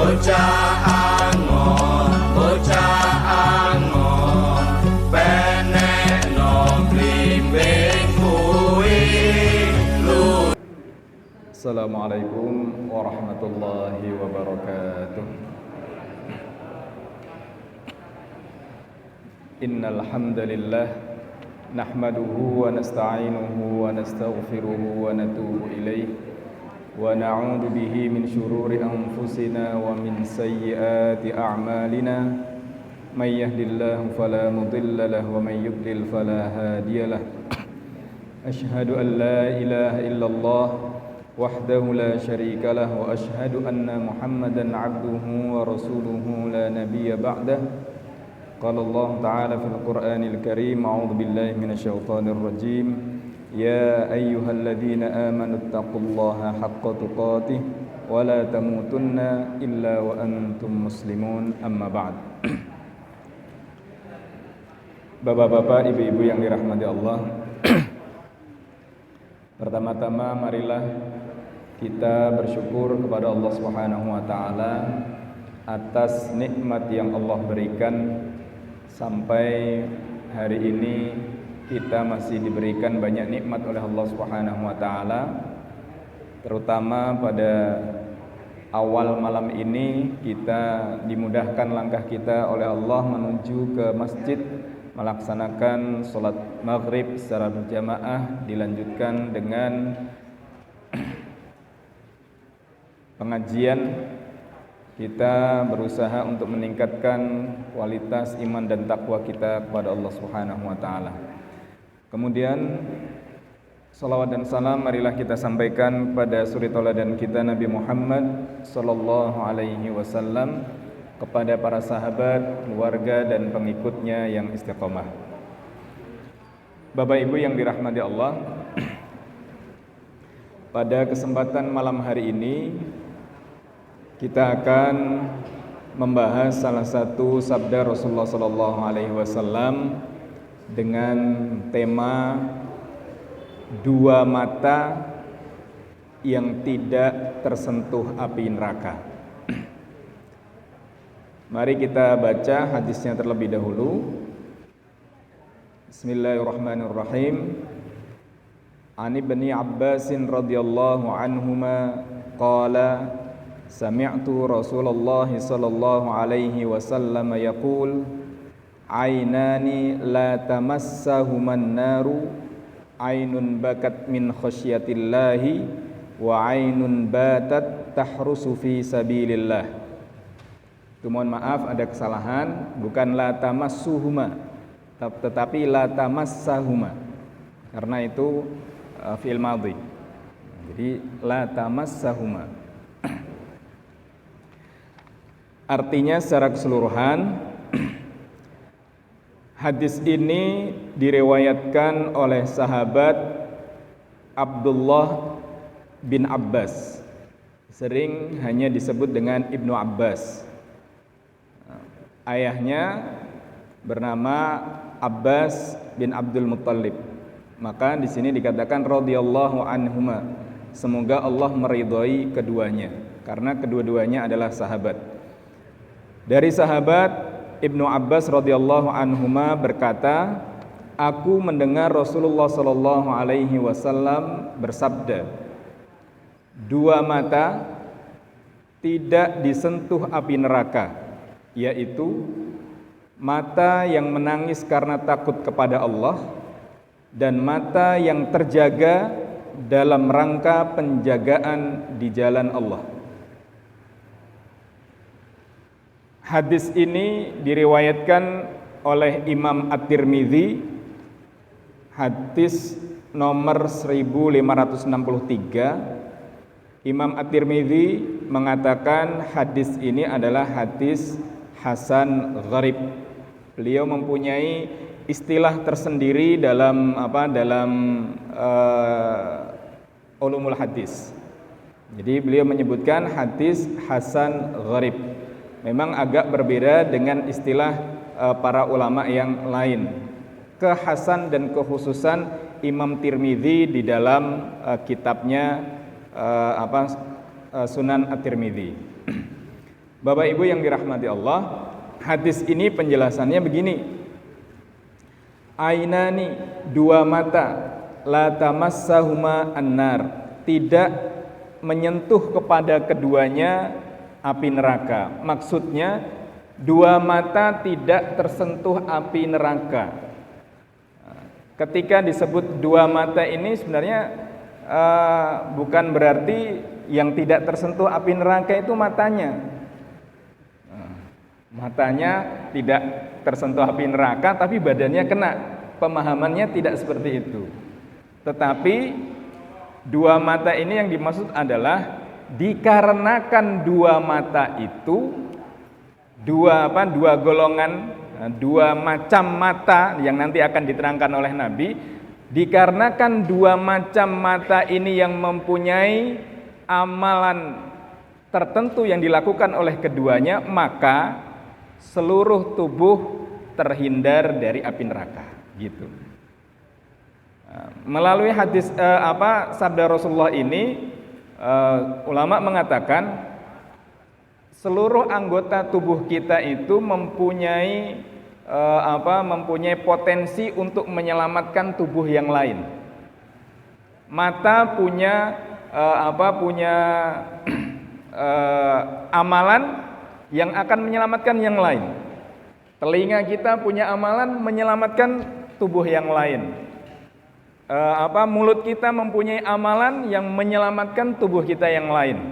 Bocah angon, bocah angon, penek no blimbing kuwi lu. Assalamualaikum warahmatullahi wabarakatuh. Innal hamdalillah nahmaduhu wa nasta'inuhu wa nastaghfiruhu wa natubu ilaihi wa na'udzu bihi min shururi anfusina wa min sayyiati a'malina may yahdihillahu fala mudilla lahu wa may yudlil fala hadiya lahu. Asyhadu an la ilaha illallah wahdahu la syarika lah wa asyhadu anna Muhammadan abduhu wa rasuluhu la nabiyya ba'dah. Qala Allah Ta'ala fil Qur'anil Karim, a'udzu billahi minasyaitonir rajim. Ya ayyuhalladzina amanu taqullaha haqqa tuqatih wa la tamutunna illa wa antum muslimun. Amma ba'd. Bapak-bapak, ibu-ibu yang dirahmati Allah. Pertama-tama marilah kita bersyukur kepada Allah Subhanahu wa taala atas nikmat yang Allah berikan sampai hari ini kita masih diberikan banyak nikmat oleh Allah Subhanahu wa taala. Terutama pada awal malam ini kita dimudahkan langkah kita oleh Allah menuju ke masjid melaksanakan sholat maghrib secara berjamaah, dilanjutkan dengan pengajian. Kita berusaha untuk meningkatkan kualitas iman dan takwa kita kepada Allah Subhanahu wa taala. Kemudian salawat dan salam marilah kita sampaikan kepada suri tauladan kita Nabi Muhammad sallallahu alaihi wasallam, kepada para sahabat, keluarga dan pengikutnya yang istiqomah. Bapak Ibu yang dirahmati Allah, pada kesempatan malam hari ini kita akan membahas salah satu sabda Rasulullah sallallahu alaihi wasallam dengan tema dua mata yang tidak tersentuh api neraka. Mari kita baca hadisnya terlebih dahulu. Bismillahirrahmanirrahim. An Ibni Abbasin radhiyallahu anhuma qala sami'tu Rasulullah sallallahu alaihi wasallam yaqul aynani la tamassahuman naru aynun bakat min khasyatillahi wa aynun batat tahrusu fi sabilillah. Itu mohon maaf ada kesalahan, bukan la tamassuhuma tetapi la tamassahuma, karena itu fi'il madhi. Jadi la tamassahuma. Artinya secara keseluruhan hadis ini diriwayatkan oleh sahabat Abdullah bin Abbas, sering hanya disebut dengan Ibnu Abbas. Ayahnya bernama Abbas bin Abdul Muttalib. Maka di sini dikatakan radhiyallahu anhuma, semoga Allah meridhai keduanya, karena kedua-duanya adalah sahabat. Dari sahabat Ibnu Abbas radhiyallahu anhuma berkata, aku mendengar Rasulullah sallallahu alaihi wasallam bersabda, dua mata tidak disentuh api neraka, yaitu mata yang menangis karena takut kepada Allah dan mata yang terjaga dalam rangka penjagaan di jalan Allah. Hadis ini diriwayatkan oleh Imam At-Tirmidzi, hadis nomor 1563. Imam At-Tirmidzi mengatakan hadis ini adalah hadis hasan gharib. Beliau mempunyai istilah tersendiri dalam ulumul hadis. Jadi beliau menyebutkan hadis hasan gharib. Memang agak berbeda dengan istilah para ulama yang lain. Kehasan dan kekhususan Imam Tirmidzi di dalam kitabnya Sunan At-Tirmidzi. Bapak Ibu yang dirahmati Allah, hadis ini penjelasannya begini. Ainani, dua mata, la tamassahuma annar, tidak menyentuh kepada keduanya api neraka. Maksudnya dua mata tidak tersentuh api neraka. Ketika disebut dua mata ini sebenarnya bukan berarti yang tidak tersentuh api neraka itu matanya. Matanya tidak tersentuh api neraka, tapi badannya kena. Pemahamannya tidak seperti itu. Tetapi dua mata ini yang dimaksud adalah dikarenakan dua mata itu dua golongan, dua macam mata yang nanti akan diterangkan oleh Nabi. Dikarenakan dua macam mata ini yang mempunyai amalan tertentu yang dilakukan oleh keduanya, maka seluruh tubuh terhindar dari api neraka, gitu. Melalui hadis sabda Rasulullah ini, ulama mengatakan seluruh anggota tubuh kita itu mempunyai potensi untuk menyelamatkan tubuh yang lain. Mata punya amalan yang akan menyelamatkan yang lain. Telinga kita punya amalan menyelamatkan tubuh yang lain. Mulut kita mempunyai amalan yang menyelamatkan tubuh kita yang lain.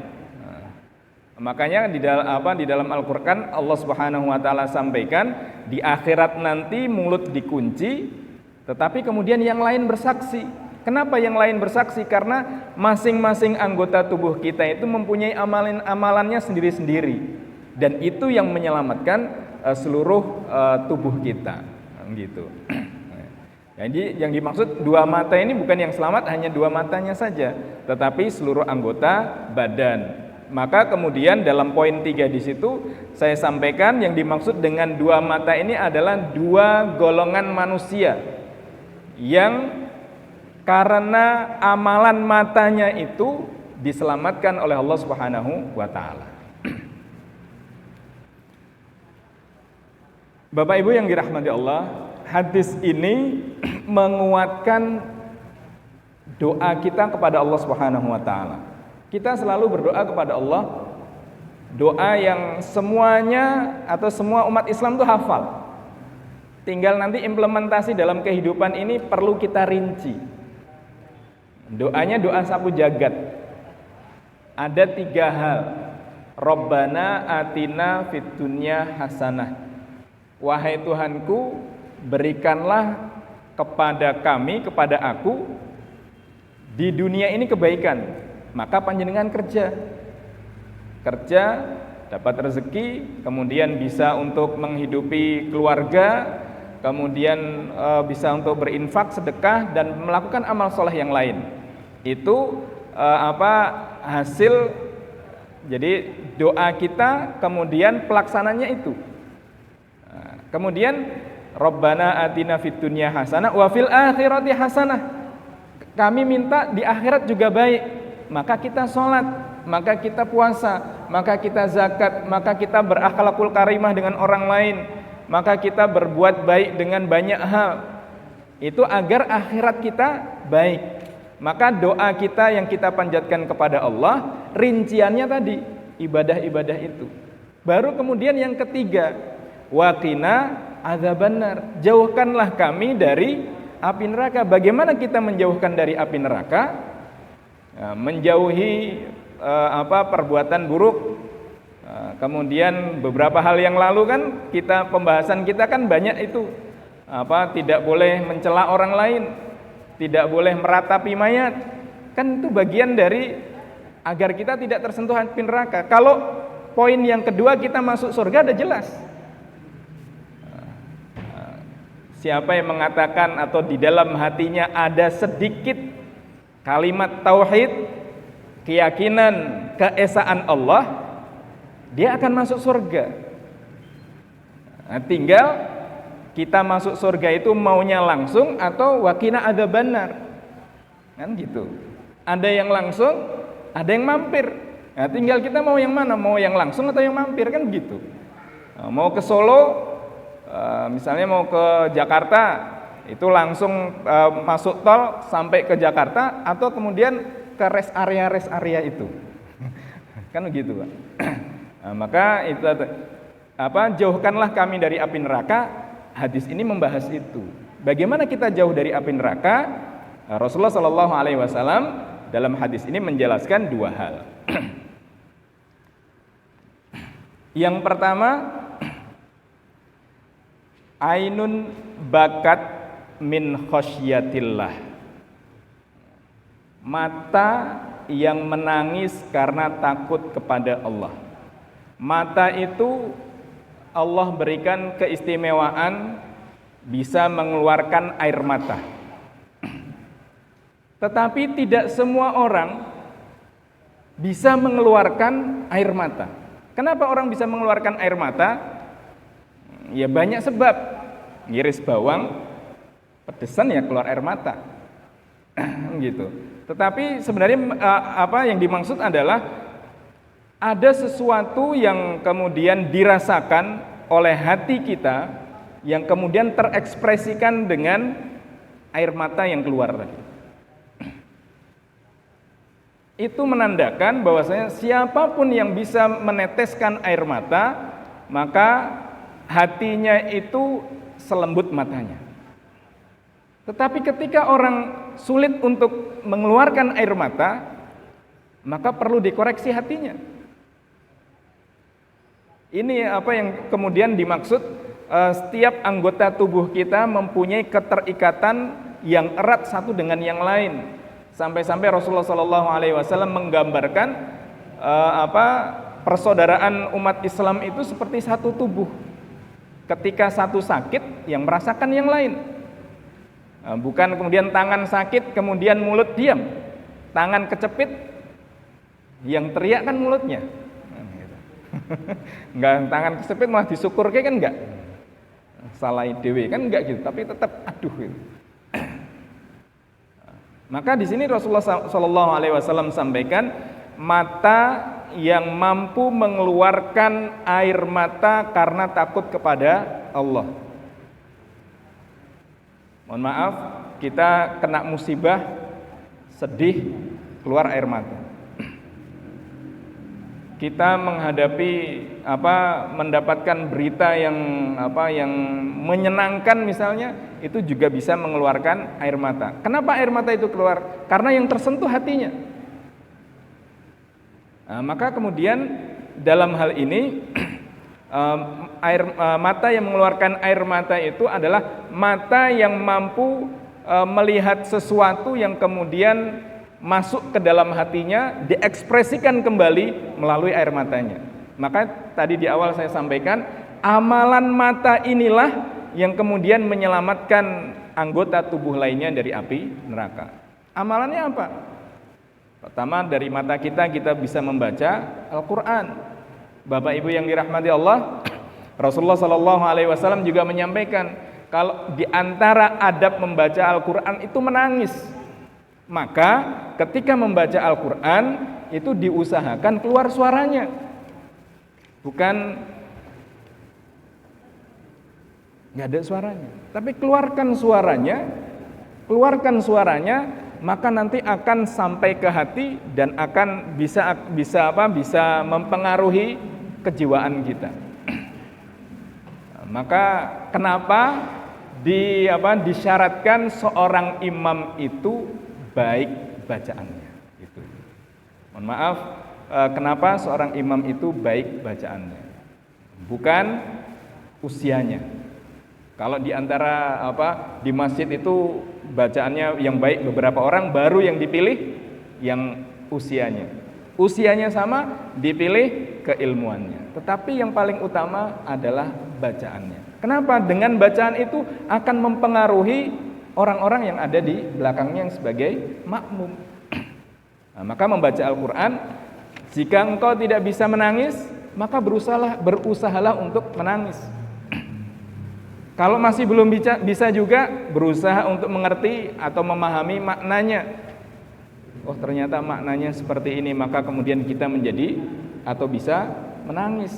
Makanya di dalam Al-Qur'an Allah Subhanahu wa taala sampaikan di akhirat nanti mulut dikunci, tetapi kemudian yang lain bersaksi. Kenapa yang lain bersaksi? Karena masing-masing anggota tubuh kita itu mempunyai amalannya sendiri-sendiri, dan itu yang menyelamatkan seluruh tubuh kita, gitu. Jadi yang dimaksud dua mata ini bukan yang selamat hanya dua matanya saja, tetapi seluruh anggota badan. Maka kemudian dalam poin 3 di situ saya sampaikan yang dimaksud dengan dua mata ini adalah dua golongan manusia yang karena amalan matanya itu diselamatkan oleh Allah Subhanahu wa taala. Bapak Ibu yang dirahmati Allah, hadis ini menguatkan doa kita kepada Allah Subhanahu wa taala. Kita selalu berdoa kepada Allah, doa yang semuanya atau semua umat Islam itu hafal. Tinggal nanti implementasi dalam kehidupan ini perlu kita rinci. Doanya doa sapu jagat. Ada 3 hal. Rabbana atina fid dunya hasanah. Wahai Tuhanku, berikanlah kepada kami, kepada aku di dunia ini kebaikan. Maka panjenengan kerja, dapat rezeki, kemudian bisa untuk menghidupi keluarga, kemudian bisa untuk berinfak, sedekah, dan melakukan amal soleh yang lain. Itu hasil. Jadi doa kita, kemudian pelaksananya itu. Kemudian Rabbana atina fid dunya hasanah wa fil akhirati hasanah. Kami minta di akhirat juga baik. Maka kita sholat, maka kita puasa, maka kita zakat, maka kita berakhlakul karimah dengan orang lain, maka kita berbuat baik dengan banyak hal. Itu agar akhirat kita baik. Maka doa kita yang kita panjatkan kepada Allah, rinciannya tadi ibadah-ibadah itu. Baru kemudian yang ketiga, waqina adzabannar, jauhkanlah kami dari api neraka. Bagaimana kita menjauhkan dari api neraka? Menjauhi perbuatan buruk. Kemudian beberapa hal yang lalu kan pembahasan kita kan banyak itu, tidak boleh mencela orang lain, tidak boleh meratapi mayat. Kan itu bagian dari agar kita tidak tersentuh api neraka. Kalau poin yang kedua kita masuk surga udah jelas. Siapa yang mengatakan atau di dalam hatinya ada sedikit kalimat tauhid, keyakinan keesaan Allah, dia akan masuk surga. Nah, tinggal kita masuk surga itu maunya langsung atau waqina adzabannar. Kan gitu. Ada yang langsung, ada yang mampir. Nah, tinggal kita mau yang mana, mau yang langsung atau yang mampir, kan begitu. Mau ke Solo, misalnya mau ke Jakarta, itu langsung masuk tol sampai ke Jakarta, atau kemudian ke rest area itu. Kan begitu, Pak. Nah, maka itu jauhkanlah kami dari api neraka. Hadis ini membahas itu. Bagaimana kita jauh dari api neraka? Rasulullah Shallallahu Alaihi Wasallam dalam hadis ini menjelaskan dua hal. Yang pertama, ainun bakat min khosyatillah, mata yang menangis karena takut kepada Allah. Mata itu Allah berikan keistimewaan bisa mengeluarkan air mata. Tetapi tidak semua orang bisa mengeluarkan air mata. Kenapa orang bisa mengeluarkan air mata? Ya banyak sebab. Ngiris bawang, pedesan ya keluar air mata. Gitu. Tetapi sebenarnya yang dimaksud adalah ada sesuatu yang kemudian dirasakan oleh hati kita yang kemudian terekspresikan dengan air mata yang keluar tadi. Itu menandakan bahwasanya siapapun yang bisa meneteskan air mata, maka hatinya itu selembut matanya. Tetapi ketika orang sulit untuk mengeluarkan air mata, maka perlu dikoreksi hatinya. Ini apa yang kemudian dimaksud, setiap anggota tubuh kita mempunyai keterikatan yang erat satu dengan yang lain. Sampai-sampai Rasulullah SAW menggambarkan persaudaraan umat Islam itu seperti satu tubuh. Ketika satu sakit, yang merasakan yang lain. Bukan kemudian tangan sakit, kemudian mulut diam. Tangan kecepit, yang teriak kan mulutnya. Enggak, tangan kecepit malah disyukur kan enggak. Salah dewe kan enggak gitu, tapi tetap aduh gitu. Maka di sini Rasulullah SAW sampaikan, mata yang mampu mengeluarkan air mata karena takut kepada Allah. Mohon maaf, kita kena musibah, sedih, keluar air mata. Kita menghadapi mendapatkan berita yang menyenangkan misalnya, itu juga bisa mengeluarkan air mata. Kenapa air mata itu keluar? Karena yang tersentuh hatinya. Nah, maka kemudian dalam hal ini mata yang mengeluarkan air mata itu adalah mata yang mampu melihat sesuatu yang kemudian masuk ke dalam hatinya, diekspresikan kembali melalui air matanya. Maka tadi di awal saya sampaikan, amalan mata inilah yang kemudian menyelamatkan anggota tubuh lainnya dari api neraka. Amalannya apa? Pertama, dari mata kita bisa membaca Al-Quran. Bapak Ibu yang dirahmati Allah, Rasulullah SAW juga menyampaikan, kalau di antara adab membaca Al-Quran itu menangis. Maka ketika membaca Al-Quran itu diusahakan keluar suaranya, bukan nggak ada suaranya, tapi keluarkan suaranya, maka nanti akan sampai ke hati dan akan bisa mempengaruhi kejiwaan kita. Maka kenapa disyaratkan seorang imam itu baik bacaannya gitu. Mohon maaf, kenapa seorang imam itu baik bacaannya? Bukan usianya. Kalau di antara di masjid itu bacaannya yang baik beberapa orang, baru yang dipilih yang usianya. Usianya sama, dipilih keilmuannya. Tetapi yang paling utama adalah bacaannya. Kenapa? Dengan bacaan itu akan mempengaruhi orang-orang yang ada di belakangnya yang sebagai makmum. Nah, maka membaca Al-Quran, jika engkau tidak bisa menangis, maka berusahalah untuk menangis. Kalau masih belum bisa juga, berusaha untuk mengerti atau memahami maknanya. oh ternyata maknanya seperti ini, maka kemudian kita menjadi atau bisa menangis.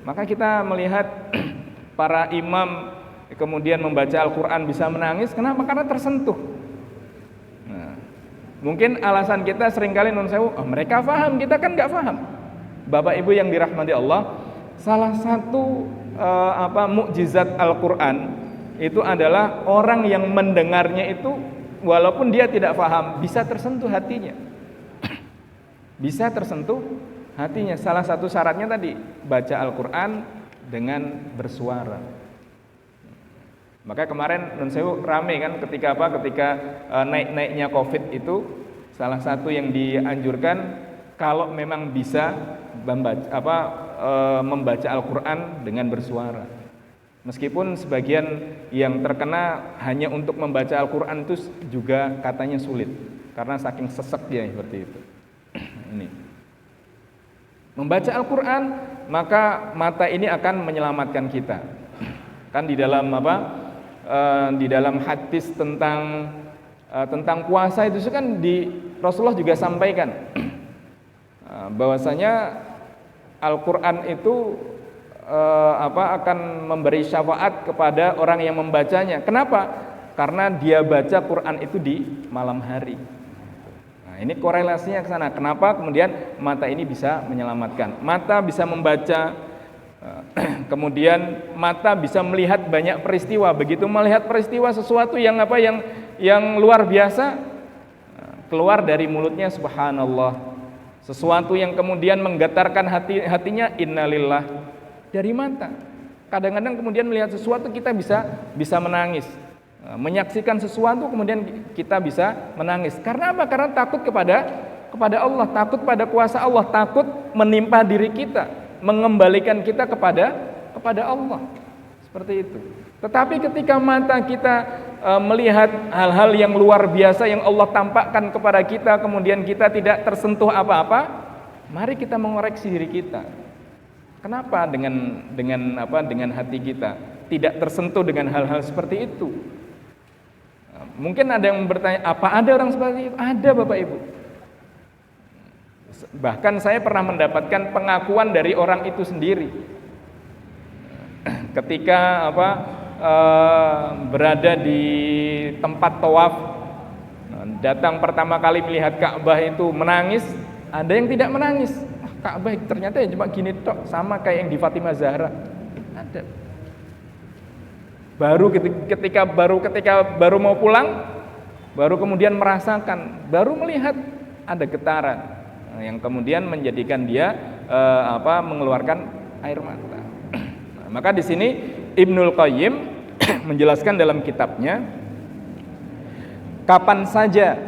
Maka kita melihat para imam kemudian membaca Al-Quran bisa menangis, kenapa? Karena tersentuh. Nah, mungkin alasan kita seringkali mereka paham, kita kan nggak paham. Bapak Ibu yang dirahmati Allah, salah satu mukjizat Al-Quran itu adalah orang yang mendengarnya itu walaupun dia tidak paham bisa tersentuh hatinya. Bisa tersentuh hatinya. Salah satu syaratnya tadi baca Al-Quran dengan bersuara. Maka kemarin Nun Sewu rame kan ketika naik-naiknya Covid itu, salah satu yang dianjurkan kalau memang bisa membaca Al-Quran dengan bersuara. Meskipun sebagian yang terkena hanya untuk membaca Al-Quran itu juga katanya sulit karena saking sesek dia seperti itu. Ini membaca Al-Quran, maka mata ini akan menyelamatkan kita. Kan di dalam di dalam hadis tentang puasa itu kan Rasulullah juga sampaikan bahwasanya Al-Quran itu akan memberi syafaat kepada orang yang membacanya. Kenapa? Karena dia baca Quran itu di malam hari. Nah, ini korelasinya ke sana. Kenapa kemudian mata ini bisa menyelamatkan? Mata bisa membaca, kemudian mata bisa melihat banyak peristiwa. Begitu melihat peristiwa sesuatu yang luar biasa, keluar dari mulutnya subhanallah. Sesuatu yang kemudian menggetarkan hatinya innalillah, dari mata. Kadang-kadang kemudian melihat sesuatu kita bisa menangis. Menyaksikan sesuatu kemudian kita bisa menangis. Karena apa? Karena takut kepada Allah, takut pada kuasa Allah, takut menimpa diri kita, mengembalikan kita kepada Allah. Seperti itu. Tetapi ketika mata kita melihat hal-hal yang luar biasa yang Allah tampakkan kepada kita, kemudian kita tidak tersentuh apa-apa, mari kita mengoreksi diri kita. Kenapa dengan hati kita tidak tersentuh dengan hal-hal seperti itu? Mungkin ada yang bertanya, apa ada orang seperti itu? Ada, Bapak Ibu. Bahkan saya pernah mendapatkan pengakuan dari orang itu sendiri. Ketika berada di tempat tawaf, datang pertama kali melihat Ka'bah itu menangis, ada yang tidak menangis. Ka'bah ternyata ya cuma gini tok, sama kayak yang di Fatimah Zahra. Ada. Ketika baru mau pulang, baru kemudian merasakan, baru melihat ada getaran yang kemudian menjadikan dia mengeluarkan air mata. Nah, maka di sini Ibnul Qayyim menjelaskan dalam kitabnya, kapan saja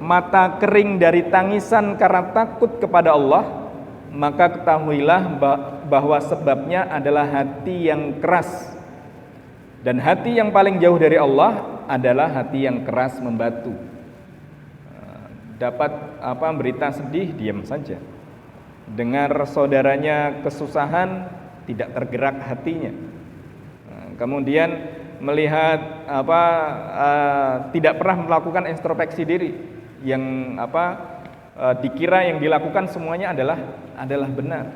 mata kering dari tangisan karena takut kepada Allah, maka ketahuilah bahwa sebabnya adalah hati yang keras. Dan hati yang paling jauh dari Allah adalah hati yang keras membatu. Dapat berita sedih, diam saja. Dengar saudaranya kesusahan, tidak tergerak hatinya. Kemudian melihat tidak pernah melakukan introspeksi diri, yang dikira yang dilakukan semuanya adalah benar.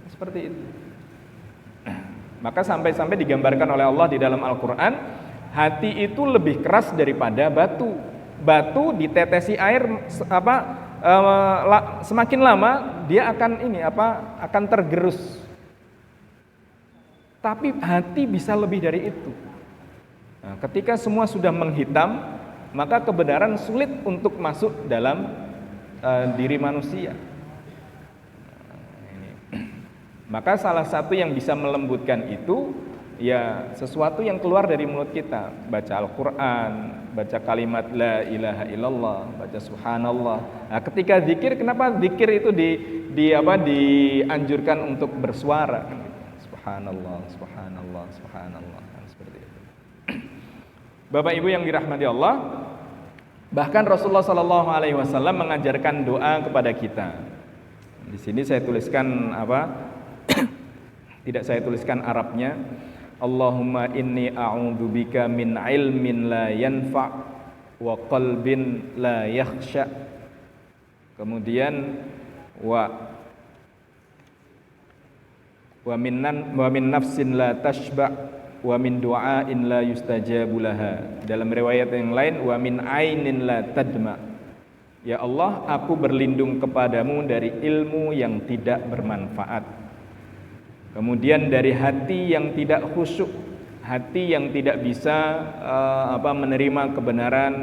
Seperti itu. Maka sampai-sampai digambarkan oleh Allah di dalam Al-Quran, hati itu lebih keras daripada batu. Batu ditetesi air semakin lama dia akan tergerus. Tapi hati bisa lebih dari itu. Nah, ketika semua sudah menghitam, maka kebenaran sulit untuk masuk dalam diri manusia. Maka salah satu yang bisa melembutkan itu ya sesuatu yang keluar dari mulut kita, baca Al-Quran, baca kalimat la ilaha illallah, baca subhanallah. Nah, ketika zikir, kenapa zikir itu dianjurkan untuk bersuara? Subhanallah, subhanallah, subhanallah, seperti itu. Bapak Ibu yang dirahmati Allah, bahkan Rasulullah SAW mengajarkan doa kepada kita. Di sini saya tuliskan tidak saya tuliskan Arabnya. Allahumma inni a'udzubika min ilmin la yanfa' wa qalbin la yakhsha Kemudian wa min nafsin la tashba wa min du'ain la yustajabu laha. Dalam riwayat yang lain, wa min ainin la tadma. Ya Allah, aku berlindung kepadamu dari ilmu yang tidak bermanfaat. Kemudian dari hati yang tidak khusyuk, hati yang tidak bisa menerima kebenaran,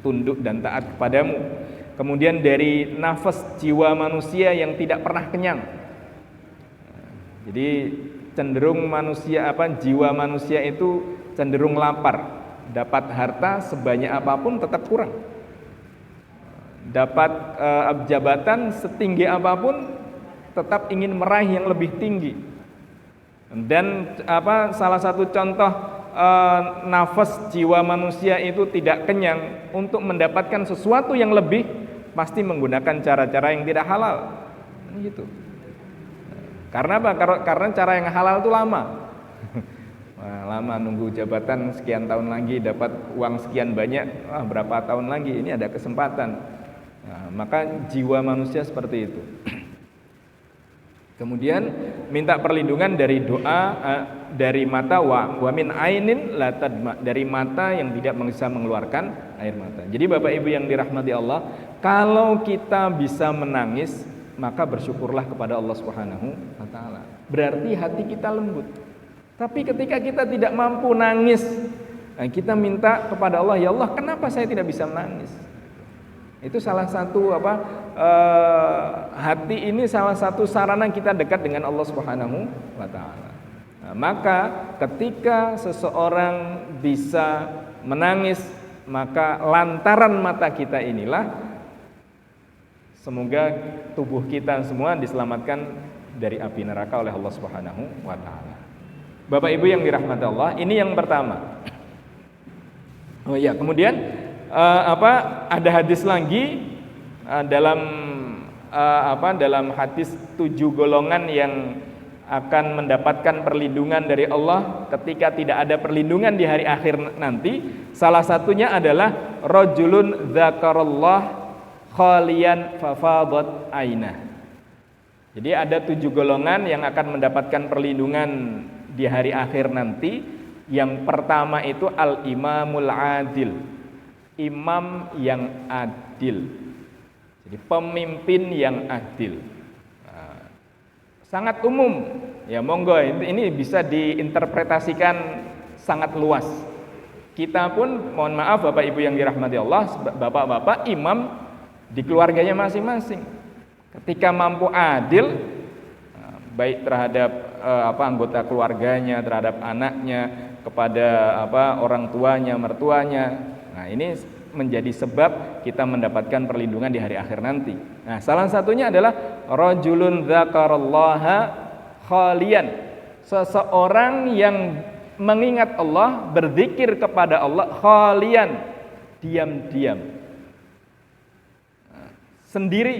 tunduk dan taat kepadamu. Kemudian dari nafas jiwa manusia yang tidak pernah kenyang. Jadi cenderung jiwa manusia itu cenderung lapar. Dapat harta sebanyak apapun tetap kurang. Dapat jabatan setinggi apapun tetap ingin meraih yang lebih tinggi. Dan salah satu contoh nafas jiwa manusia itu tidak kenyang, untuk mendapatkan sesuatu yang lebih pasti menggunakan cara-cara yang tidak halal. Gitu. Karena apa? Karena cara yang halal itu lama. Lama nunggu jabatan sekian tahun lagi dapat uang sekian banyak, berapa tahun lagi ini ada kesempatan. Maka jiwa manusia seperti itu. Kemudian minta perlindungan dari doa, dari mata wa min ainin la tadma, dari mata yang tidak bisa mengeluarkan air mata. Jadi Bapak Ibu yang dirahmati Allah, kalau kita bisa menangis, maka bersyukurlah kepada Allah Subhanahu wa taala. Berarti hati kita lembut. Tapi ketika kita tidak mampu nangis, kita minta kepada Allah, ya Allah, kenapa saya tidak bisa menangis? Itu salah satu hati ini salah satu sarana kita dekat dengan Allah Subhanahu wa taala. Maka ketika seseorang bisa menangis, maka lantaran mata kita inilah semoga tubuh kita semua diselamatkan dari api neraka oleh Allah Subhanahu wa taala. Bapak Ibu yang dirahmati Allah, ini yang pertama. Oh iya, kemudian ada hadis lagi dalam hadis 7 golongan yang akan mendapatkan perlindungan dari Allah ketika tidak ada perlindungan di hari akhir nanti. Salah satunya adalah rajulun dzakarallah khalian fafadat ainah. Jadi ada 7 golongan yang akan mendapatkan perlindungan di hari akhir nanti. Yang pertama itu al-imamul adil, imam yang adil. Jadi pemimpin yang adil. Sangat umum. Ya monggo, ini bisa diinterpretasikan sangat luas. Kita pun mohon maaf Bapak Ibu yang dirahmati Allah, bapak-bapak imam di keluarganya masing-masing. Ketika mampu adil, baik terhadap anggota keluarganya, terhadap anaknya, kepada orang tuanya, mertuanya. Nah, ini menjadi sebab kita mendapatkan perlindungan di hari akhir nanti. Nah, salah satunya adalah rajulun dzakarallaha khalian. Seseorang yang mengingat Allah, berzikir kepada Allah khalian, diam-diam. Sendiri.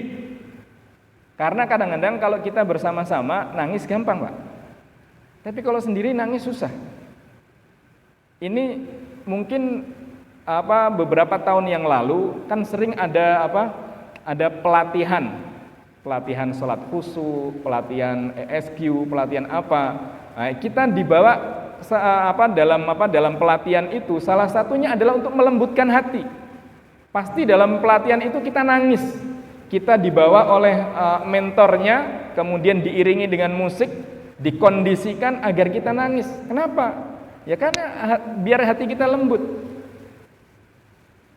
Karena kadang-kadang kalau kita bersama-sama nangis gampang, Pak. Tapi kalau sendiri nangis susah. Ini mungkin beberapa tahun yang lalu kan sering ada pelatihan salat khusyuk, pelatihan ESQ, pelatihan apa. Nah, kita dibawa dalam pelatihan itu salah satunya adalah untuk melembutkan hati. Pasti dalam pelatihan itu kita nangis. Kita dibawa oleh mentornya, kemudian diiringi dengan musik, dikondisikan agar kita nangis. Kenapa? Ya karena biar hati kita lembut.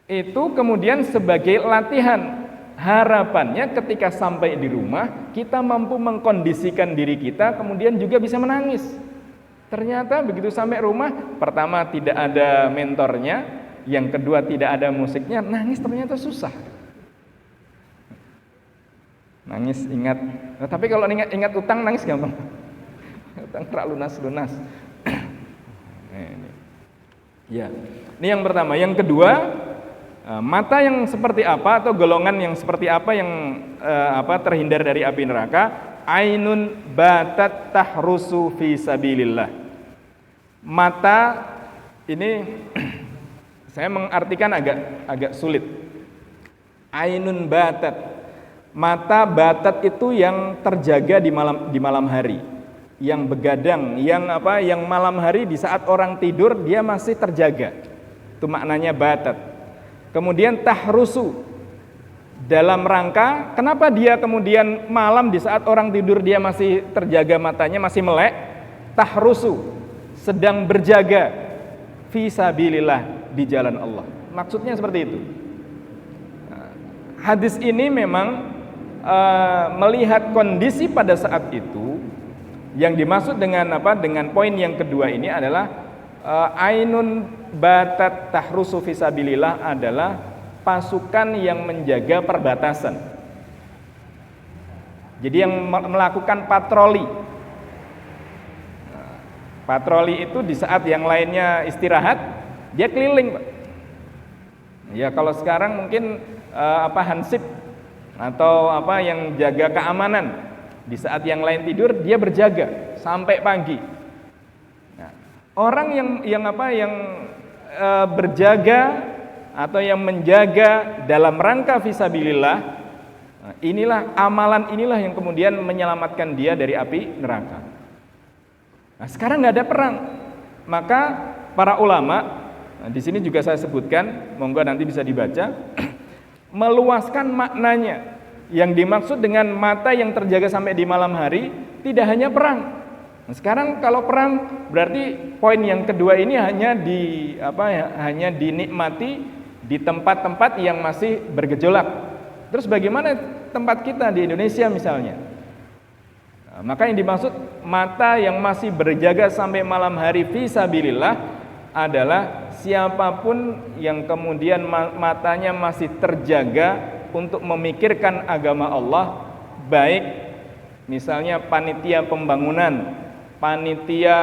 Itu kemudian sebagai latihan. Harapannya ketika sampai di rumah, kita mampu mengkondisikan diri kita, kemudian juga bisa menangis. Ternyata begitu sampai rumah, pertama tidak ada mentornya, yang kedua tidak ada musiknya, nangis ternyata susah. Nangis ingat, tapi kalau ingat utang nangis gampang. Utang tak lunas-lunas. Ya, ini yang pertama. Yang kedua, mata yang seperti apa atau golongan yang seperti apa yang terhindar dari api neraka? Ainun batat tahrusu fi sabilillah. Mata ini saya mengartikan agak sulit. Ainun batat. Mata batat itu yang terjaga di malam hari, yang begadang, yang malam hari di saat orang tidur dia masih terjaga. Itu maknanya batat. Kemudian tahrusu, dalam rangka kenapa dia kemudian malam di saat orang tidur dia masih terjaga matanya, masih melek. Tahrusu, sedang berjaga fi sabilillah, di jalan Allah. Maksudnya seperti itu. Hadis ini memang melihat kondisi pada saat itu. Yang dimaksud dengan dengan poin yang kedua ini adalah ainun batat tahrusu fi sabilillah adalah pasukan yang menjaga perbatasan. Jadi yang melakukan patroli. Patroli itu di saat yang lainnya istirahat, dia keliling, Pak. Ya kalau sekarang mungkin hansip atau yang jaga keamanan. Di saat yang lain tidur, dia berjaga sampai pagi. Nah, orang yang berjaga atau yang menjaga dalam rangka fisabilillah, amalan inilah yang kemudian menyelamatkan dia dari api neraka. Nah, sekarang nggak ada perang, maka para ulama, di sini juga saya sebutkan, monggo nanti bisa dibaca, meluaskan maknanya. Yang dimaksud dengan mata yang terjaga sampai di malam hari tidak hanya perang. Nah, sekarang kalau perang berarti poin yang kedua ini hanya dinikmati di tempat-tempat yang masih bergejolak. Terus bagaimana tempat kita di Indonesia misalnya? Nah, maka yang dimaksud mata yang masih berjaga sampai malam hari fisabilillah adalah siapapun yang kemudian matanya masih terjaga untuk memikirkan agama Allah, baik misalnya panitia pembangunan, panitia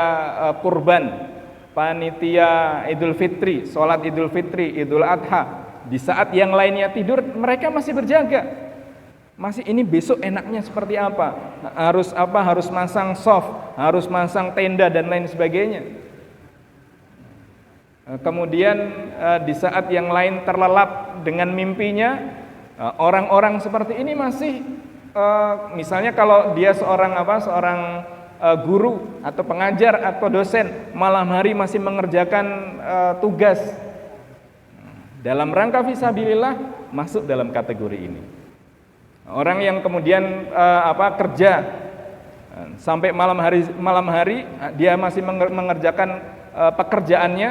kurban, panitia Idul Fitri, sholat Idul Fitri, Idul Adha, di saat yang lainnya tidur, mereka masih berjaga. Masih ini besok enaknya seperti apa? Harus masang soft, harus masang tenda dan lain sebagainya. Kemudian di saat yang lain terlelap dengan mimpinya, orang-orang seperti ini masih misalnya kalau dia seorang guru atau pengajar atau dosen, malam hari masih mengerjakan tugas dalam rangka fisabilillah, masuk dalam kategori ini. Orang yang kemudian kerja sampai malam hari dia masih mengerjakan pekerjaannya,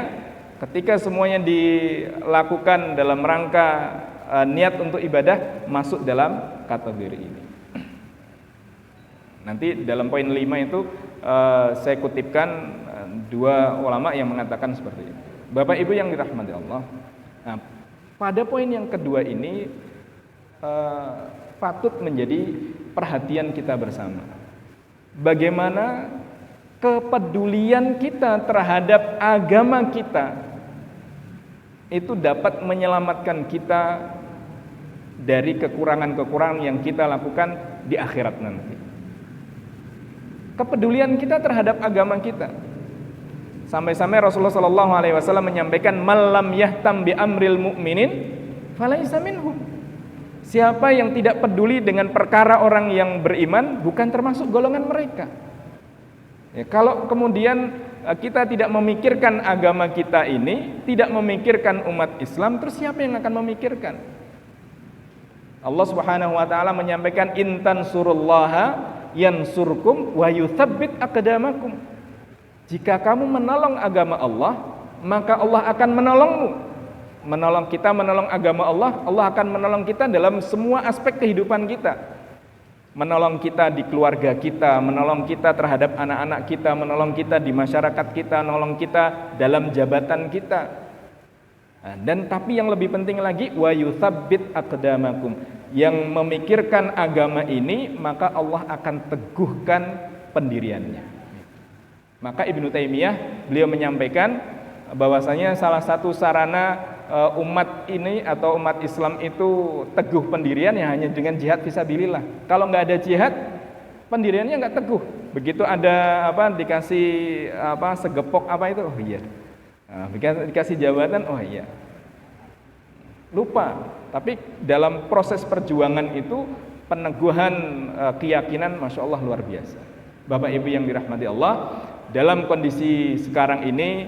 ketika semuanya dilakukan dalam rangka niat untuk ibadah, masuk dalam kategori ini. Nanti dalam poin 5 itu saya kutipkan dua ulama yang mengatakan seperti itu. Bapak Ibu yang dirahmati Allah. Nah, pada poin yang kedua ini patut menjadi perhatian kita bersama. Bagaimana kepedulian kita terhadap agama kita itu dapat menyelamatkan kita dari kekurangan-kekurangan yang kita lakukan di akhirat nanti. Kepedulian kita terhadap agama kita. Sampai-sampai Rasulullah SAW menyampaikan, "Malam yahtam bi amril mu'minin falaisa minhum." Siapa yang tidak peduli dengan perkara orang yang beriman, bukan termasuk golongan mereka. Ya, kalau kemudian kita tidak memikirkan agama kita ini, tidak memikirkan umat Islam, terus siapa yang akan memikirkan? Allah Subhanahu wa taala menyampaikan, "Intan surullaha yansurkum wa yutsabbit aqdamakum." Jika kamu menolong agama Allah, maka Allah akan menolongmu. Menolong kita, menolong agama Allah, Allah akan menolong kita dalam semua aspek kehidupan kita. Menolong kita di keluarga kita, menolong kita terhadap anak-anak kita, menolong kita di masyarakat kita, menolong kita dalam jabatan kita. Dan tapi yang lebih penting lagi, wa yutsabbit aqdamakum. Yang memikirkan agama ini, maka Allah akan teguhkan pendiriannya. Maka Ibnu Taimiyah beliau menyampaikan bahwasanya salah satu sarana umat ini atau umat Islam itu teguh pendirian ya hanya dengan jihad fisabilillah. Kalau nggak ada jihad, pendiriannya nggak teguh. Begitu ada dikasih segepok itu, oh iya. Dikasih jabatan, oh iya. Lupa. Tapi dalam proses perjuangan itu peneguhan keyakinan, Masya Allah luar biasa. Bapak Ibu yang dirahmati Allah, dalam kondisi sekarang ini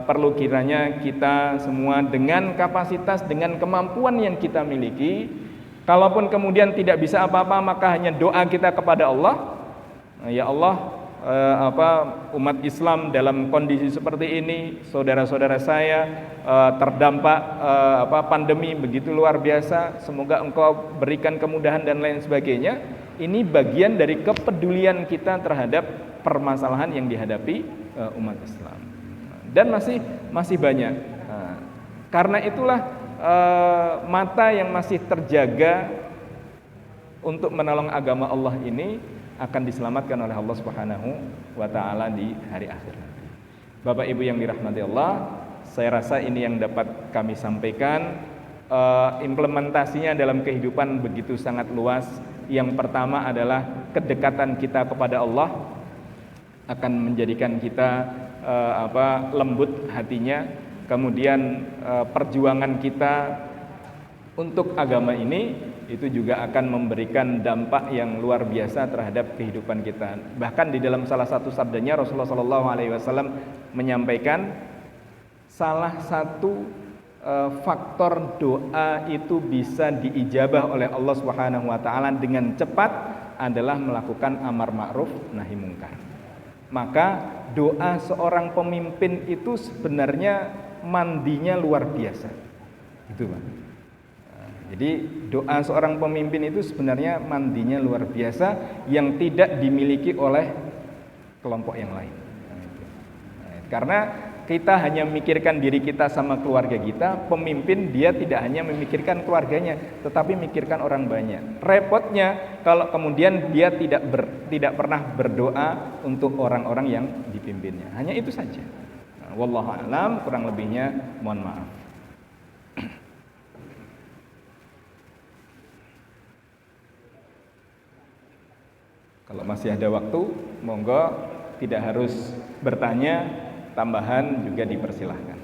perlu kiranya kita semua dengan kapasitas, dengan kemampuan yang kita miliki, kalaupun kemudian tidak bisa apa-apa, maka hanya doa kita kepada Allah. Ya Allah, umat Islam dalam kondisi seperti ini, saudara-saudara saya terdampak pandemi begitu luar biasa, semoga Engkau berikan kemudahan dan lain sebagainya. Ini bagian dari kepedulian kita terhadap permasalahan yang dihadapi umat Islam, dan masih banyak. Karena itulah mata yang masih terjaga untuk menolong agama Allah ini akan diselamatkan oleh Allah Subhanahu wa taala di hari akhir nanti. Bapak Ibu yang dirahmati Allah, saya rasa ini yang dapat kami sampaikan. Implementasinya dalam kehidupan begitu sangat luas. Yang pertama adalah kedekatan kita kepada Allah akan menjadikan kita lembut hatinya. Kemudian perjuangan kita untuk agama ini itu juga akan memberikan dampak yang luar biasa terhadap kehidupan kita. Bahkan di dalam salah satu sabdanya Rasulullah SAW menyampaikan salah satu faktor doa itu bisa diijabah oleh Allah Subhanahu wa taala dengan cepat adalah melakukan amar ma'ruf nahi mungkar. Maka doa seorang pemimpin itu sebenarnya mandinya luar biasa. Itu, Pak. Jadi doa seorang pemimpin itu sebenarnya mandinya luar biasa yang tidak dimiliki oleh kelompok yang lain. Karena kita hanya memikirkan diri kita sama keluarga kita, pemimpin dia tidak hanya memikirkan keluarganya, tetapi memikirkan orang banyak. Repotnya kalau kemudian dia tidak pernah berdoa untuk orang-orang yang dipimpinnya. Hanya itu saja. Wallahu a'lam, kurang lebihnya mohon maaf. Kalau masih ada waktu, monggo, tidak harus bertanya, tambahan juga dipersilahkan.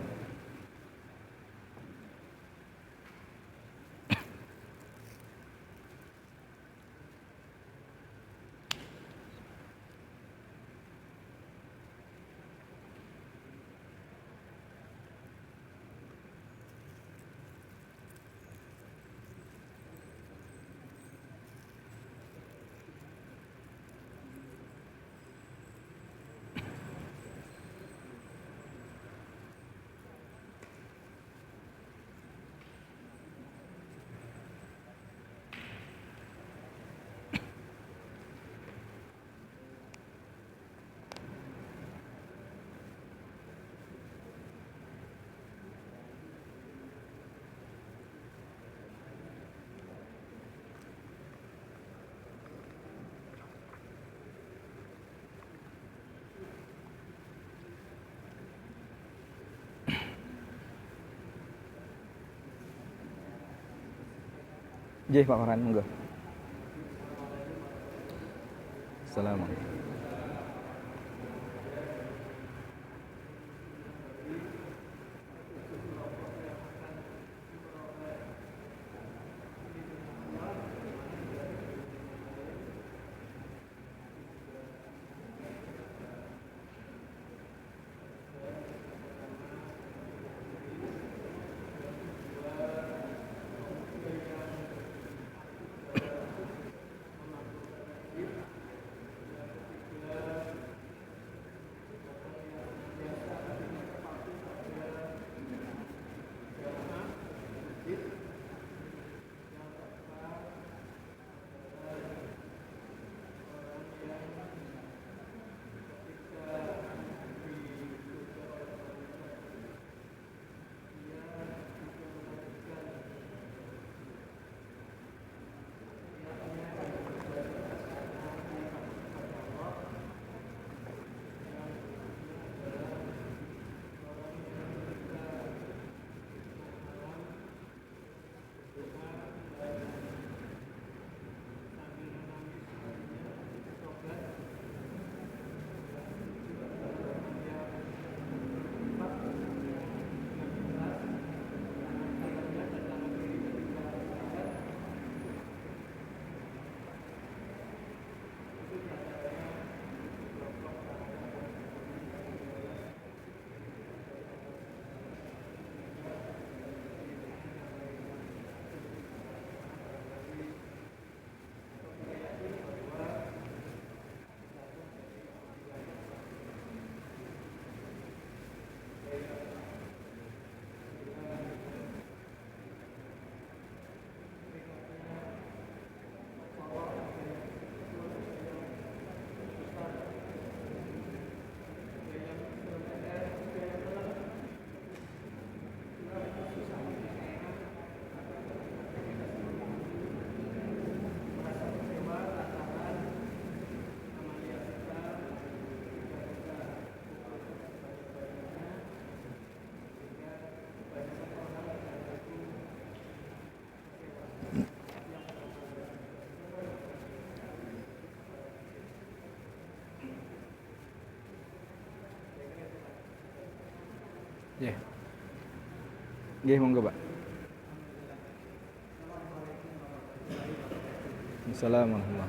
Nggih, Pak Farhan, monggo. Assalamualaikum. Ya. Nggih, monggo, Pak. Assalamualaikum.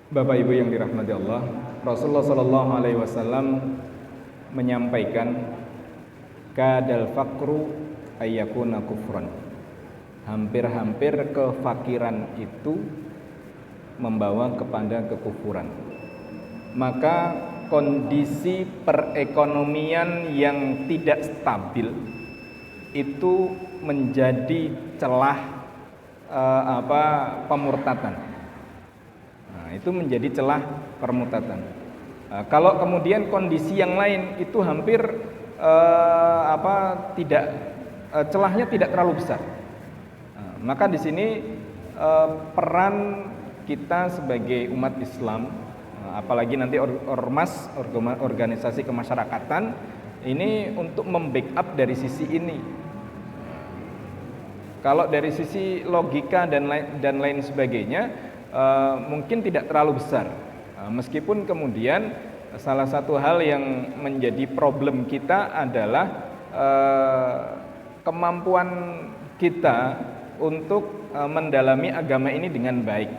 Bapak Ibu yang dirahmati Allah, Rasulullah Shallallahu Alaihi Wasallam menyampaikan kadal fakru ayyakuna kufran. Hampir-hampir kefakiran itu membawa kepada kekufuran. Maka kondisi perekonomian yang tidak stabil itu menjadi celah pemurtatan. Itu menjadi celah permutatan. Kalau kemudian kondisi yang lain itu hampir celahnya tidak terlalu besar. Maka di sini peran kita sebagai umat Islam, apalagi nanti ormas, organisasi kemasyarakatan, ini untuk membackup dari sisi ini. Kalau dari sisi logika dan lain sebagainya, mungkin tidak terlalu besar, meskipun kemudian salah satu hal yang menjadi problem kita adalah kemampuan kita untuk mendalami agama ini dengan baik.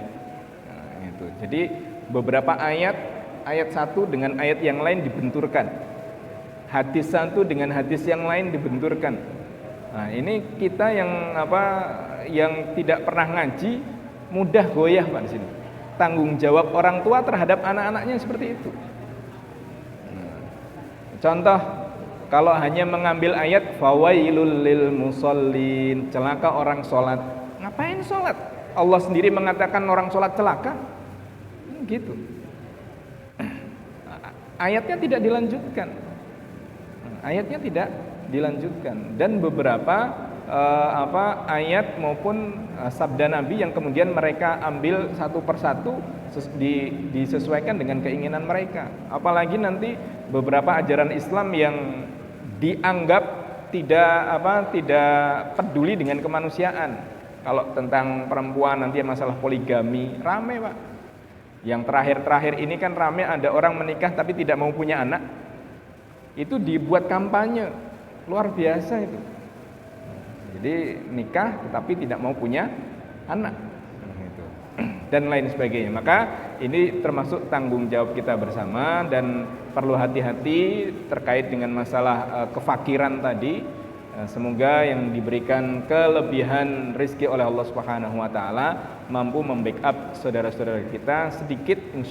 Gitu. Jadi beberapa ayat satu dengan ayat yang lain dibenturkan, hadis satu dengan hadis yang lain dibenturkan. Nah, ini kita yang tidak pernah ngaji mudah goyah Pak di sini. Tanggung jawab orang tua terhadap anak-anaknya seperti itu. Contoh, kalau hanya mengambil ayat fawailul lil musallin, celaka orang sholat. Ngapain sholat? Allah sendiri mengatakan orang sholat celaka. Gitu. Ayatnya tidak dilanjutkan. Ayatnya tidak dilanjutkan, dan beberapa ayat maupun sabda Nabi yang kemudian mereka ambil satu persatu disesuaikan dengan keinginan mereka. Apalagi nanti beberapa ajaran Islam yang dianggap tidak peduli dengan kemanusiaan. Kalau tentang perempuan nanti masalah poligami rame Pak. Yang terakhir ini kan rame, ada orang menikah tapi tidak mau punya anak. Itu dibuat kampanye luar biasa itu. Jadi nikah tetapi tidak mau punya anak, gitu. Dan lain sebagainya. Maka ini termasuk tanggung jawab kita bersama, dan perlu hati-hati terkait dengan masalah kefakiran tadi. Semoga yang diberikan kelebihan rezeki oleh Allah Subhanahu wa taala mampu membackup saudara-saudara kita sedikit, insya